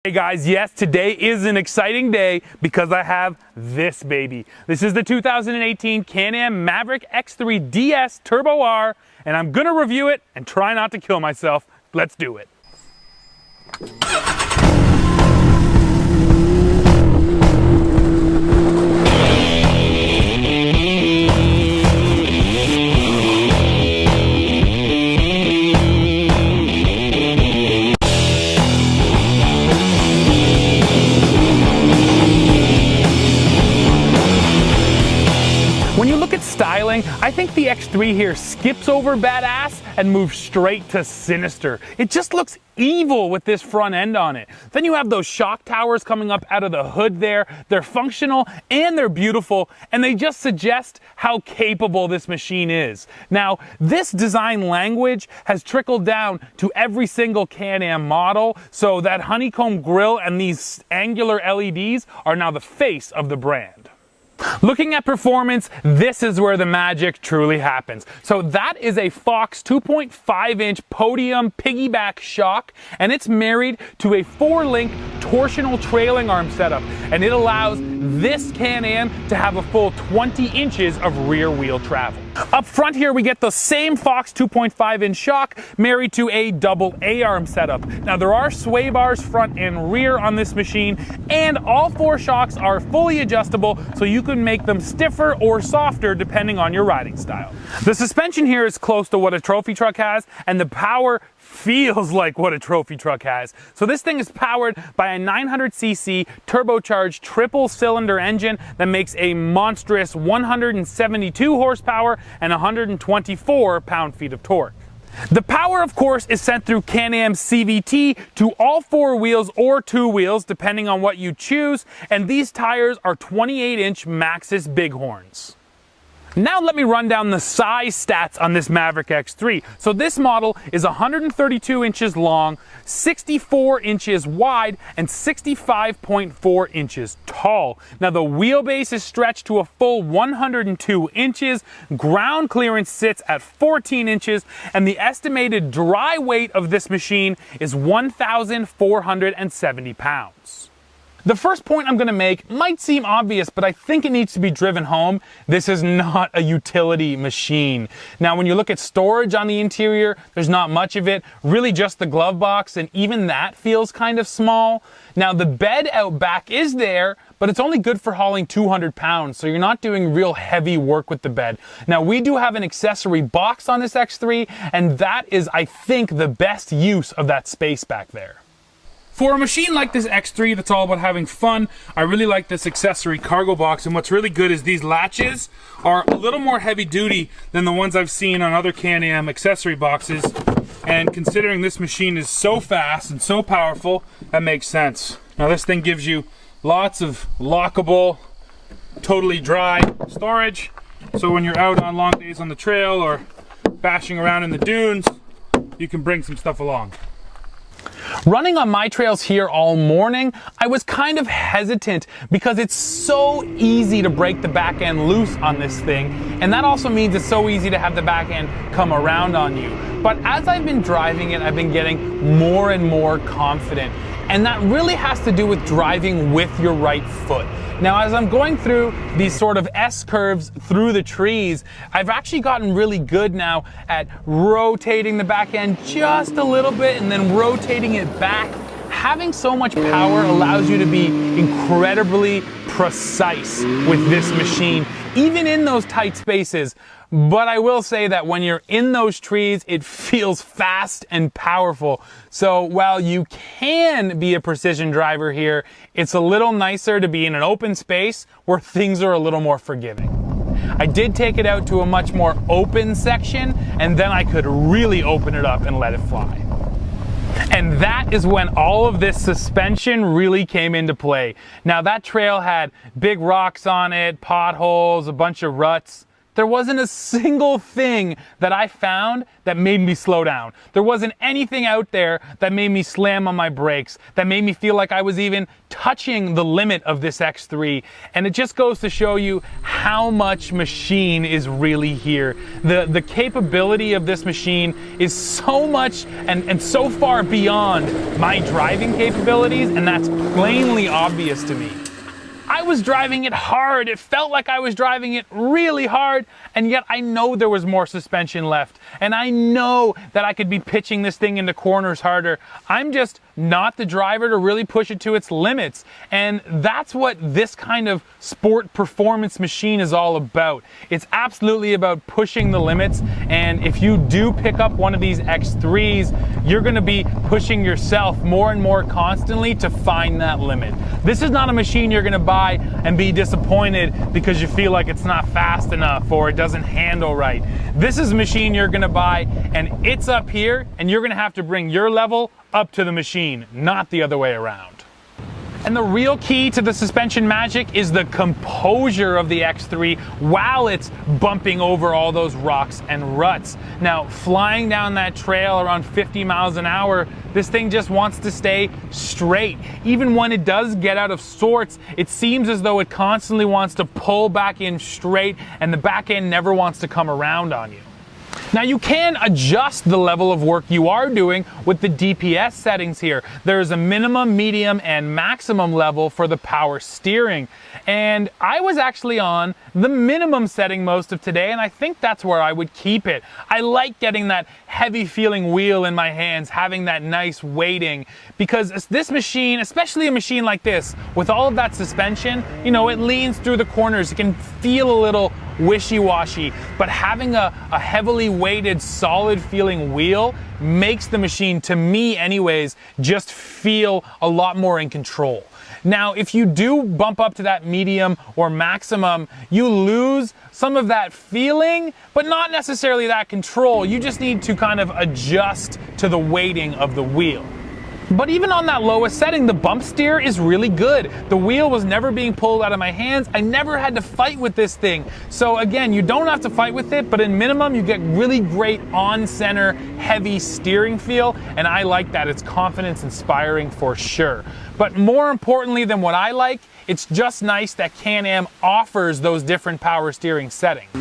Hey guys, yes, today is an exciting day because I have this baby. This is the 2018 Can-Am Maverick X3 DS Turbo R, and I'm gonna review it and try not to kill myself. Let's do it. When you look at styling, I think the X3 here skips over badass and moves straight to sinister. It just looks evil with this front end on it. Then you have those shock towers coming up out of the hood there. They're functional and they're beautiful, and they just suggest how capable this machine is. Now, this design language has trickled down to every single Can-Am model, so that honeycomb grille and these angular LEDs are now the face of the brand. Looking at performance, this is where the magic truly happens. So that is a Fox 2.5-inch podium piggyback shock, and it's married to a 4-link torsional trailing arm setup, and it allows this Can-Am to have a full 20 inches of rear wheel travel. Up front here we get the same Fox 2.5-inch shock married to a double A-arm setup. Now there are sway bars front and rear on this machine, and all 4 shocks are fully adjustable, so you can make them stiffer or softer depending on your riding style. The suspension here is close to what a trophy truck has, and the power feels like what a trophy truck has. So this thing is powered by a 900cc turbocharged triple cylinder engine that makes a monstrous 172 horsepower and 124 pound-feet of torque. The power, of course, is sent through Can-Am CVT to all 4 wheels or 2 wheels, depending on what you choose, and these tires are 28-inch Maxxis Bighorns. Now let me run down the size stats on this Maverick X3. So this model is 132 inches long, 64 inches wide, and 65.4 inches tall. Now the wheelbase is stretched to a full 102 inches, ground clearance sits at 14 inches, and the estimated dry weight of this machine is 1,470 pounds. The first point I'm going to make might seem obvious, but I think it needs to be driven home. This is not a utility machine. Now, when you look at storage on the interior, there's not much of it, really just the glove box, and even that feels kind of small. Now, the bed out back is there, but it's only good for hauling 200 pounds, so you're not doing real heavy work with the bed. Now, we do have an accessory box on this X3, and that is, I think, the best use of that space back there. For a machine like this X3 that's all about having fun, I really like this accessory cargo box, and what's really good is these latches are a little more heavy duty than the ones I've seen on other Can-Am accessory boxes, and considering this machine is so fast and so powerful, that makes sense. Now this thing gives you lots of lockable, totally dry storage, so when you're out on long days on the trail or bashing around in the dunes, you can bring some stuff along. Running on my trails here all morning, I was kind of hesitant because it's so easy to break the back end loose on this thing, and that also means it's so easy to have the back end come around on you. But as I've been driving it, I've been getting more and more confident, and that really has to do with driving with your right foot. Now, as I'm going through these sort of S-curves through the trees, I've actually gotten really good now at rotating the back end just a little bit and then rotating it back. Having so much power allows you to be incredibly precise with this machine, even in those tight spaces. But I will say that when you're in those trees, it feels fast and powerful. So while you can be a precision driver here, it's a little nicer to be in an open space where things are a little more forgiving. I did take it out to a much more open section, and then I could really open it up and let it fly. And that is when all of this suspension really came into play. Now that trail had big rocks on it, potholes, a bunch of ruts. there wasn't a single thing that I found that made me slow down. There wasn't anything out there that made me slam on my brakes, that made me feel like I was even touching the limit of this X3. And it just goes to show you how much machine is really here. The capability of this machine is so much and so far beyond my driving capabilities, and that's plainly obvious to me. I was driving it hard. It felt like I was driving it really hard, and yet I know there was more suspension left, and I know that I could be pitching this thing into corners harder. I'm just not the driver to really push it to its limits, and that's what this kind of sport performance machine is all about. It's absolutely about pushing the limits, and if you do pick up one of these X3s, you're going to be pushing yourself more and more constantly to find that limit. This is not a machine you're going to buy and be disappointed because you feel like it's not fast enough or it doesn't handle right. This is a machine you're going to buy, and it's up here, and you're going to have to bring your level up to the machine, not the other way around. And the real key to the suspension magic is the composure of the X3 while it's bumping over all those rocks and ruts. Now, flying down that trail around 50 miles an hour, this thing just wants to stay straight. Even when it does get out of sorts, it seems as though it constantly wants to pull back in straight, and the back end never wants to come around on you. Now, you can adjust the level of work you are doing with the DPS settings here. There's a minimum, medium, and maximum level for the power steering. And I was actually on the minimum setting most of today, and I think that's where I would keep it. I like getting that heavy feeling wheel in my hands, having that nice weighting, because this machine, especially a machine like this, with all of that suspension, you know, it leans through the corners. It can feel a little wishy-washy, but having a heavily weighted, solid feeling wheel makes the machine, to me anyways, just feel a lot more in control. Now, if you do bump up to that medium or maximum, you lose some of that feeling, but not necessarily that control. You just need to kind of adjust to the weighting of the wheel. But even on that lowest setting, the bump steer is really good. The wheel was never being pulled out of my hands. I never had to fight with this thing. So again, you don't have to fight with it, but in minimum, you get really great on-center, heavy steering feel, and I like that. It's confidence inspiring for sure. But more importantly than what I like, it's just nice that Can-Am offers those different power steering settings.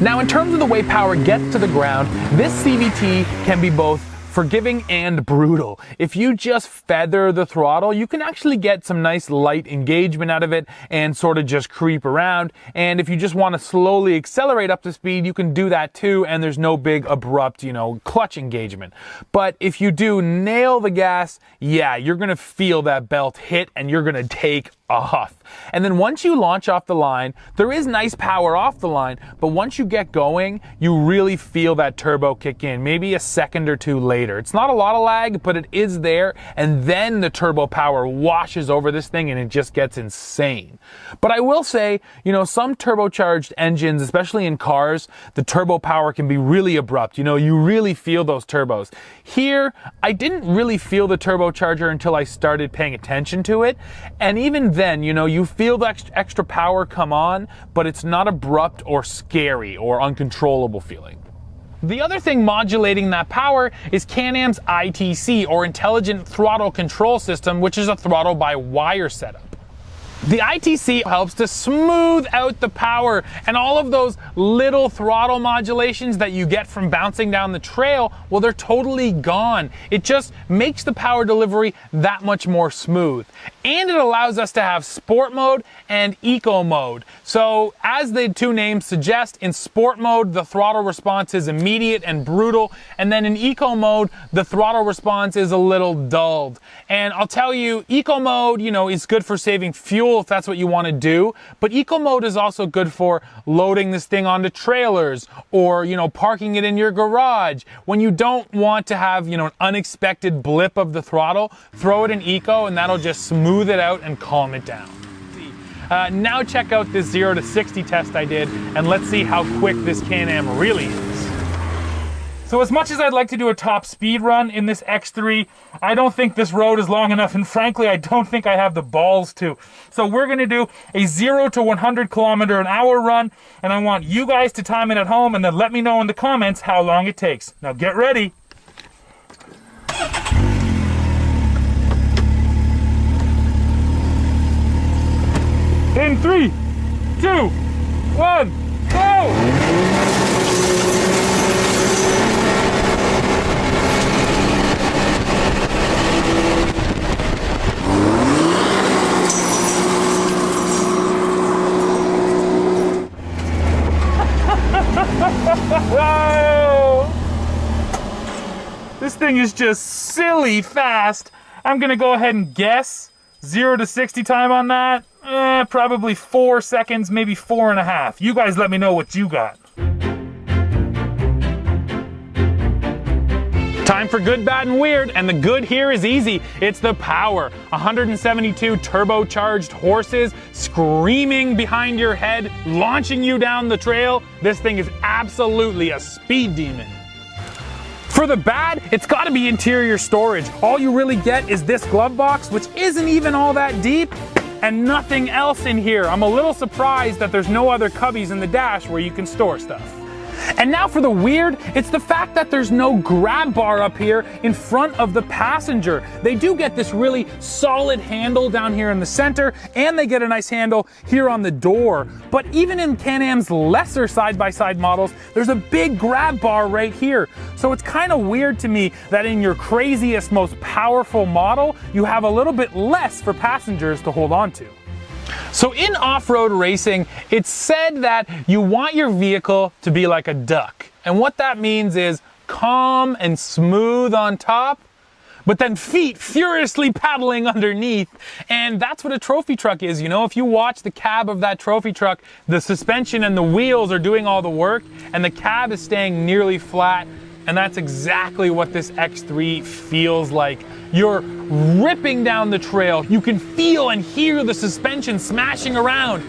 Now, in terms of the way power gets to the ground, this CVT can be both forgiving and brutal. If you just feather the throttle, you can actually get some nice light engagement out of it and sort of just creep around. And if you just want to slowly accelerate up to speed, you can do that too, and there's no big abrupt, clutch engagement. But if you do nail the gas, yeah, you're going to feel that belt hit and you're going to take off. And then once you launch off the line, there is nice power off the line, but once you get going, you really feel that turbo kick in, maybe a second or two later. It's not a lot of lag, but it is there, and then the turbo power washes over this thing and it just gets insane. But I will say, some turbocharged engines, especially in cars, the turbo power can be really abrupt. You really feel those turbos. Here, I didn't really feel the turbocharger until I started paying attention to it, and even then, you feel the extra power come on, but it's not abrupt or scary or uncontrollable feeling. The other thing modulating that power is Can-Am's ITC, or Intelligent Throttle Control System, which is a throttle-by-wire setup. The ITC helps to smooth out the power, and all of those little throttle modulations that you get from bouncing down the trail, well, they're totally gone. It just makes the power delivery that much more smooth. And it allows us to have sport mode and eco mode. So as the two names suggest, in sport mode, the throttle response is immediate and brutal. And then in eco mode, the throttle response is a little dulled. And I'll tell you, eco mode, is good for saving fuel if that's what you want to do. But eco mode is also good for loading this thing onto trailers or, parking it in your garage. When you don't want to have, an unexpected blip of the throttle, throw it in eco and that'll just smooth it out and calm it down. Now check out this 0 to 60 test I did, and let's see how quick this Can-Am really is. So as much as I'd like to do a top speed run in this X3, I don't think this road is long enough, and frankly, I don't think I have the balls to. So we're gonna do a 0 to 100 kilometer an hour run, and I want you guys to time it at home and then let me know in the comments how long it takes. Now get ready. In 3, 2, 1, go! This thing is just silly fast. I'm gonna go ahead and guess 0 to 60 time on that. Probably 4 seconds, maybe 4.5. You guys let me know what you got. Time for good, bad, and weird, and the good here is easy. It's the power. 172 turbocharged horses screaming behind your head, launching you down the trail. This thing is absolutely a speed demon. For the bad, it's got to be interior storage. All you really get is this glove box, which isn't even all that deep, and nothing else in here. I'm a little surprised that there's no other cubbies in the dash where you can store stuff. And now for the weird, it's the fact that there's no grab bar up here in front of the passenger. They do get this really solid handle down here in the center, and they get a nice handle here on the door. But even in Can-Am's lesser side-by-side models, there's a big grab bar right here. So it's kind of weird to me that in your craziest, most powerful model, you have a little bit less for passengers to hold on to. So in off-road racing, it's said that you want your vehicle to be like a duck. And what that means is calm and smooth on top, but then feet furiously paddling underneath. And that's what a trophy truck is. You know, if you watch the cab of that trophy truck, the suspension and the wheels are doing all the work, and the cab is staying nearly flat. And that's exactly what this X3 feels like. You're ripping down the trail. You can feel and hear the suspension smashing around.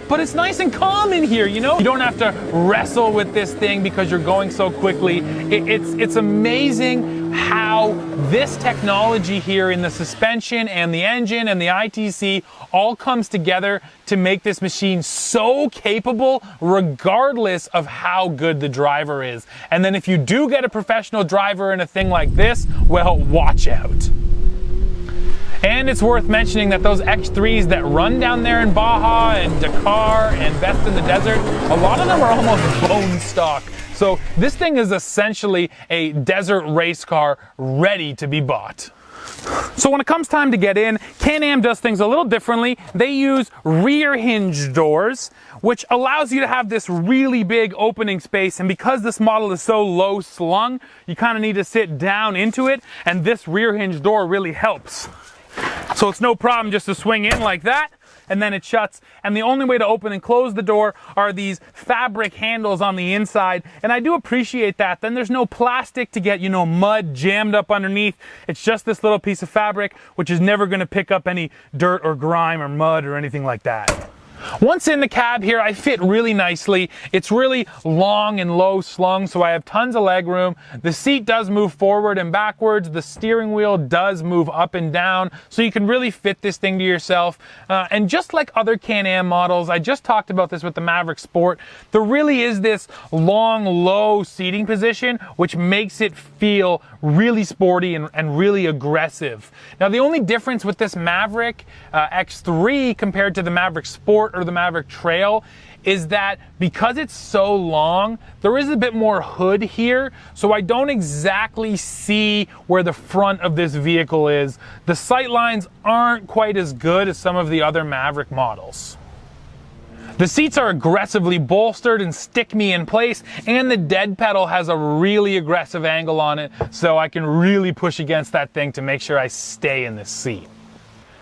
But it's nice and calm in here, you know? You don't have to wrestle with this thing because you're going so quickly. It's amazing how this technology here in the suspension and the engine and the ITC all comes together to make this machine so capable regardless of how good the driver is. And then if you do get a professional driver in a thing like this, well, watch out. And it's worth mentioning that those X3s that run down there in Baja and Dakar and Best in the Desert, a lot of them are almost bone stock. So this thing is essentially a desert race car ready to be bought. So when it comes time to get in, Can-Am does things a little differently. They use rear hinge doors, which allows you to have this really big opening space. And because this model is so low slung, you kind of need to sit down into it, and this rear hinge door really helps. So it's no problem just to swing in like that, and then it shuts. And the only way to open and close the door are these fabric handles on the inside. And I do appreciate that. Then there's no plastic to get, you know, mud jammed up underneath. It's just this little piece of fabric, which is never going to pick up any dirt or grime or mud or anything like that. Once in the cab here, I fit really nicely. It's really long and low slung, so I have tons of leg room. The seat does move forward and backwards. The steering wheel does move up and down, so you can really fit this thing to yourself. And just like other Can-Am models, I just talked about this with the Maverick Sport, there really is this long, low seating position, which makes it feel really sporty and really aggressive. Now, the only difference with this Maverick X3 compared to the Maverick Sport or the Maverick Trail is that because it's so long, there is a bit more hood here, so I don't exactly see where the front of this vehicle is. The sight lines aren't quite as good as some of the other Maverick models. The seats are aggressively bolstered and stick me in place, and the dead pedal has a really aggressive angle on it, so I can really push against that thing to make sure I stay in this seat.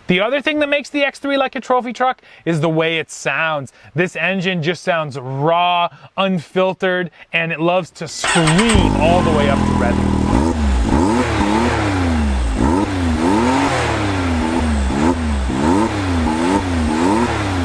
The other thing that makes the X3 like a trophy truck is the way it sounds. This engine just sounds raw, unfiltered, and it loves to scream all the way up to revving.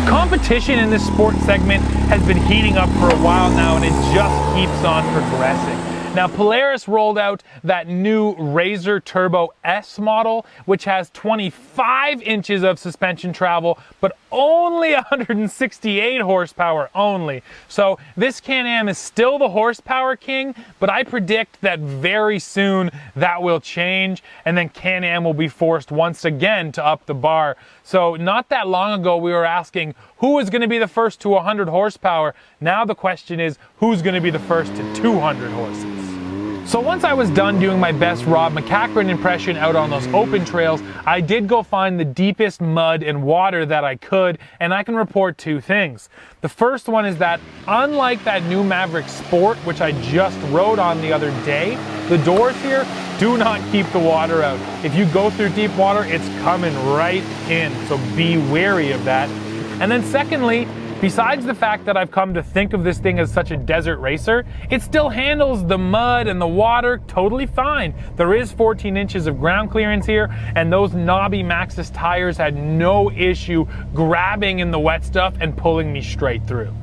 Competition in this sport segment has been heating up for a while now, and it just keeps on progressing. Now, Polaris rolled out that new Razor Turbo S model, which has 25 inches of suspension travel, but only 168 horsepower only. So this Can-Am is still the horsepower king, but I predict that very soon that will change, and then Can-Am will be forced once again to up the bar. So not that long ago, we were asking who is going to be the first to 100 horsepower. Now the question is, who's going to be the first to 200 horses? So once I was done doing my best Rob McCachran impression out on those open trails, I did go find the deepest mud and water that I could, and I can report two things. The first one is that unlike that new Maverick Sport, which I just rode on the other day, the doors here do not keep the water out. If you go through deep water, it's coming right in, so be wary of that. And then secondly, besides the fact that I've come to think of this thing as such a desert racer, it still handles the mud and the water totally fine. There is 14 inches of ground clearance here, and those knobby Maxxis tires had no issue grabbing in the wet stuff and pulling me straight through.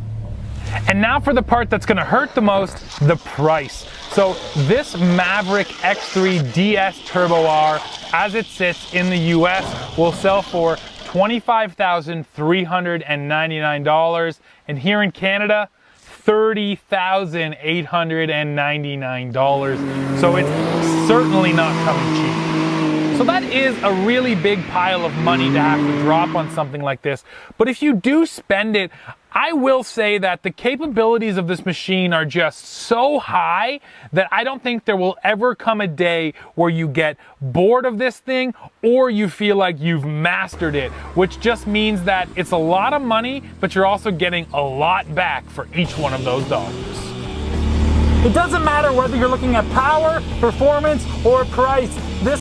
And now for the part that's gonna hurt the most, the price. So this Maverick X3 DS Turbo R, as it sits in the US, will sell for $25,399, and here in Canada, $30,899. So it's certainly not coming cheap. So that is a really big pile of money to have to drop on something like this. But if you do spend it, I will say that the capabilities of this machine are just so high that I don't think there will ever come a day where you get bored of this thing or you feel like you've mastered it, which just means that it's a lot of money, but you're also getting a lot back for each one of those dollars. It doesn't matter whether you're looking at power, performance, or price. This